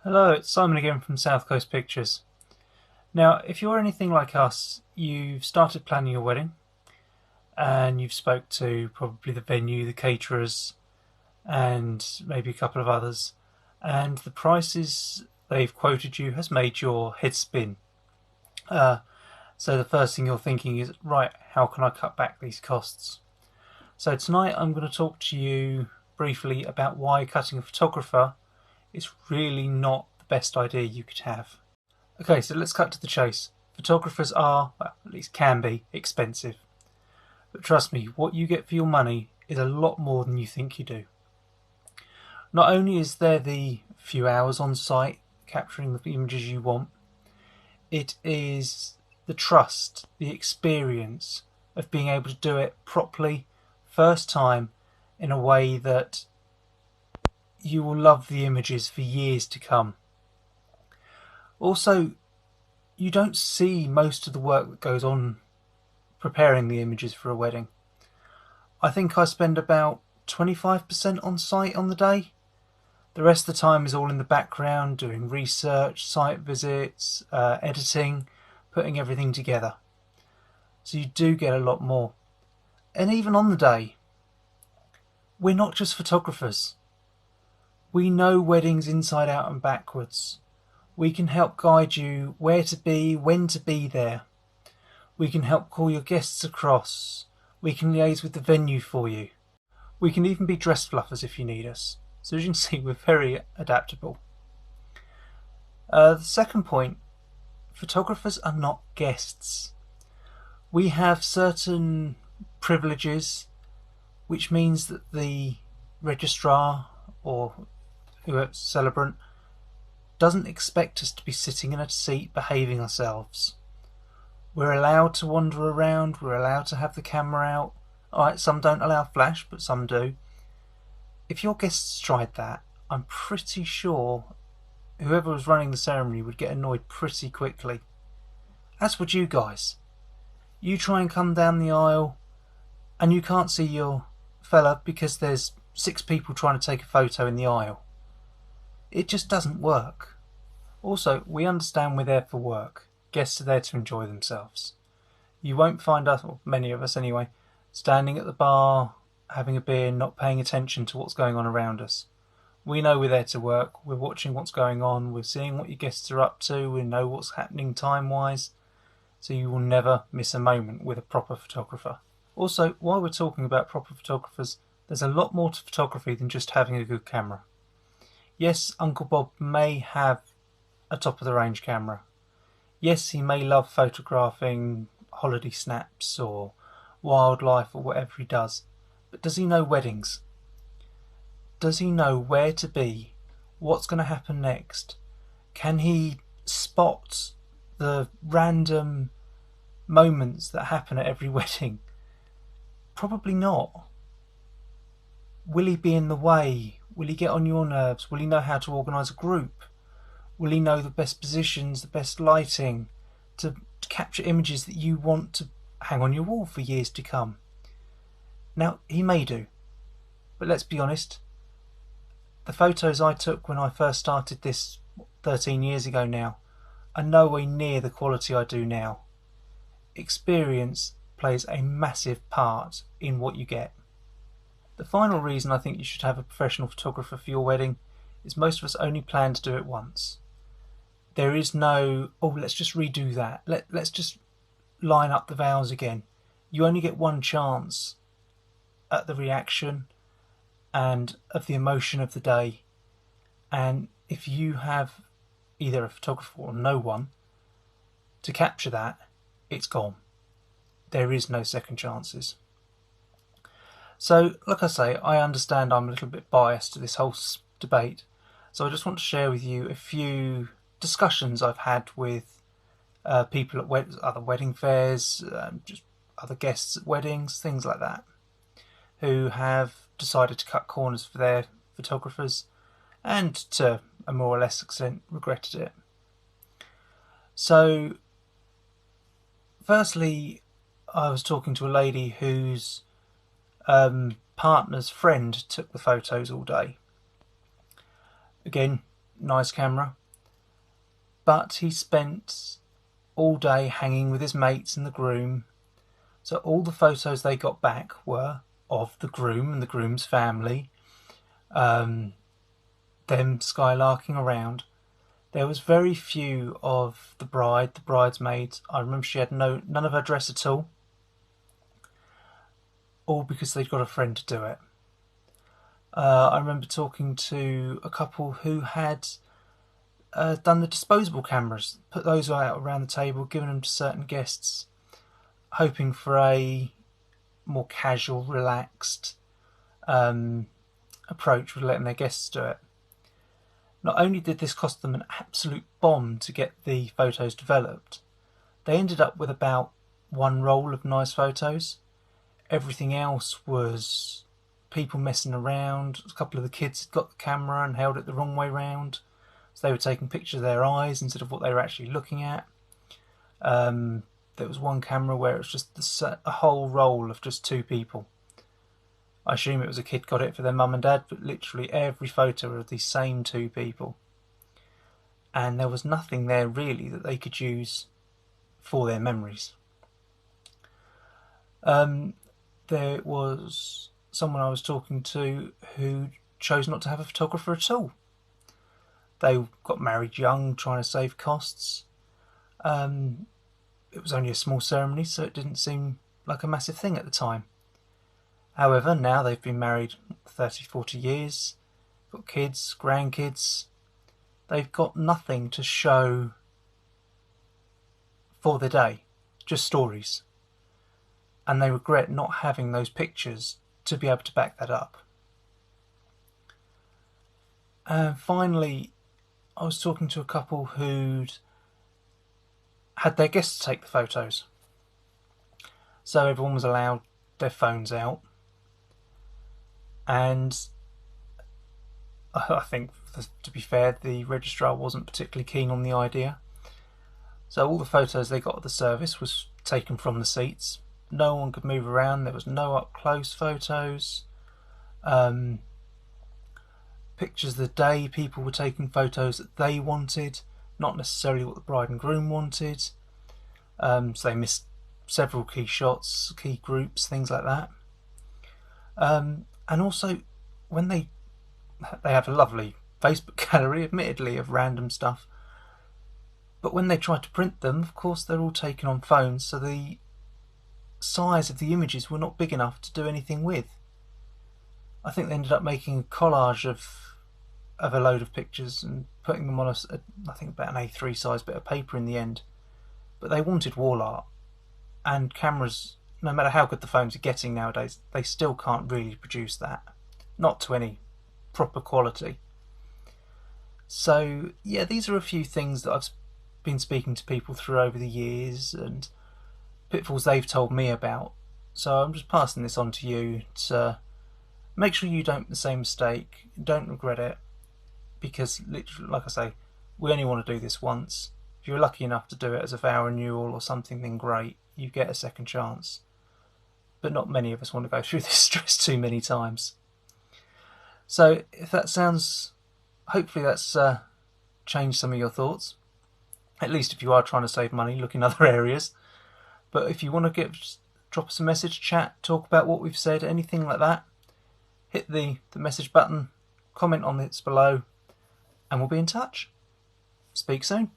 Hello, it's Simon again from South Coast Pictures. Now, if you're anything like us, you've started planning your wedding and you've spoke to probably the venue, the caterers, and maybe a couple of others, and the prices they've quoted you has made your head spin. Uh, so the first thing you're thinking is, right, how can I cut back these costs? So tonight I'm going to talk to you briefly about why cutting a photographer is really not the best idea you could have. Okay, so let's cut to the chase. Photographers are, well, at least can be, expensive. But trust me, what you get for your money is a lot more than you think you do. Not only is there the few hours on site capturing the images you want, it is the trust, the experience of being able to do it properly, first time, in a way that you will love the images for years to come. Also, you don't see most of the work that goes on preparing the images for a wedding. I think I spend about 25% on site on the day. The rest of the time is all in the background, doing research, site visits, editing, putting everything together. So you do get a lot more. And even on the day, we're not just photographers. We know weddings inside out and backwards. We can help guide you where to be, when to be there. We can help call your guests across. We can liaise with the venue for you. We can even be dress fluffers if you need us. So as you can see, we're very adaptable. The second point, photographers are not guests. We have certain privileges, which means that the registrar or whoever's celebrant doesn't expect us to be sitting in a seat behaving ourselves. We're allowed to wander around, we're allowed to have the camera out. Alright, some don't allow flash, but some do. If your guests tried that, I'm pretty sure whoever was running the ceremony would get annoyed pretty quickly. As would you guys. You try and come down the aisle and you can't see your fella because there's 6 people trying to take a photo in the aisle. It just doesn't work. Also, we understand we're there for work. Guests are there to enjoy themselves. You won't find us, or many of us anyway, standing at the bar, having a beer, not paying attention to what's going on around us. We know we're there to work, we're watching what's going on, we're seeing what your guests are up to, we know what's happening time-wise, so you will never miss a moment with a proper photographer. Also, while we're talking about proper photographers, there's a lot more to photography than just having a good camera. Yes, Uncle Bob may have a top-of-the-range camera. Yes, he may love photographing holiday snaps or wildlife or whatever he does. But does he know weddings? Does he know where to be? What's going to happen next? Can he spot the random moments that happen at every wedding? Probably not. Will he be in the way? Will he get on your nerves? Will he know how to organise a group? Will he know the best positions, the best lighting to capture images that you want to hang on your wall for years to come? Now, he may do, but let's be honest, the photos I took when I first started this 13 years ago now are nowhere near the quality I do now. Experience plays a massive part in what you get. The final reason I think you should have a professional photographer for your wedding is most of us only plan to do it once. There is no, oh, let's just redo that. Let's just line up the vows again. You only get one chance at the reaction and of the emotion of the day. And if you have either a photographer or no one to capture that, it's gone. There is no second chances. So, like I say, I understand I'm a little bit biased to this whole debate. So I just want to share with you a few discussions I've had with people at other wedding fairs, just other guests at weddings, things like that, who have decided to cut corners for their photographers and to a more or less extent regretted it. So firstly, I was talking to a lady whose partner's friend took the photos all day. Again, nice camera, but he spent all day hanging with his mates and the groom. So all the photos they got back were of the groom and the groom's family, them skylarking around. There was very few of the bride, the bridesmaids. I remember she had none of her dress at all because they'd got a friend to do it. I remember talking to a couple who had done the disposable cameras, put those out around the table, given them to certain guests, hoping for a more casual, relaxed approach with letting their guests do it. Not only did this cost them an absolute bomb to get the photos developed, they ended up with about one roll of nice photos. Everything else was people messing around. A couple of the kids had got the camera and held it the wrong way round, so they were taking pictures of their eyes instead of what they were actually looking at. There was one camera where it was just a whole roll of just two people. I assume it was a kid got it for their mum and dad, but literally every photo of these same two people. And there was nothing there really that they could use for their memories. There was someone I was talking to who chose not to have a photographer at all. They got married young, trying to save costs. It was only a small ceremony, so it didn't seem like a massive thing at the time. However, now they've been married 30, 40 years, got kids, grandkids. They've got nothing to show for the day, just stories. And they regret not having those pictures to be able to back that up. Finally, I was talking to a couple who'd had their guests take the photos. So everyone was allowed their phones out. And I think, to be fair, the registrar wasn't particularly keen on the idea. So all the photos they got at the service was taken from the seats. No one could move around. There was no up-close photos. Pictures of the day, people were taking photos that they wanted, not necessarily what the bride and groom wanted. So they missed several key shots, key groups, things like that. And also, when they have a lovely Facebook gallery, admittedly, of random stuff, but when they tried to print them, of course, they're all taken on phones, so the size of the images were not big enough to do anything with. I think they ended up making a collage of a load of pictures and putting them on I think about an A3 size bit of paper in the end. But they wanted wall art, and cameras, no matter how good the phones are getting nowadays, they still can't really produce that, not to any proper quality. So yeah, these are a few things that I've been speaking to people through over the years and pitfalls they've told me about. So I'm just passing this on to you to make sure you don't make the same mistake, don't regret it, because literally, like I say, we only want to do this once. If you're lucky enough to do it as a vow renewal or something, then great, you get a second chance. But not many of us want to go through this stress too many times. So if that sounds, hopefully that's changed some of your thoughts. At least if you are trying to save money, look in other areas. But if you want to drop us a message, chat, talk about what we've said, anything like that, hit the message button, comment on this below, and we'll be in touch. Speak soon.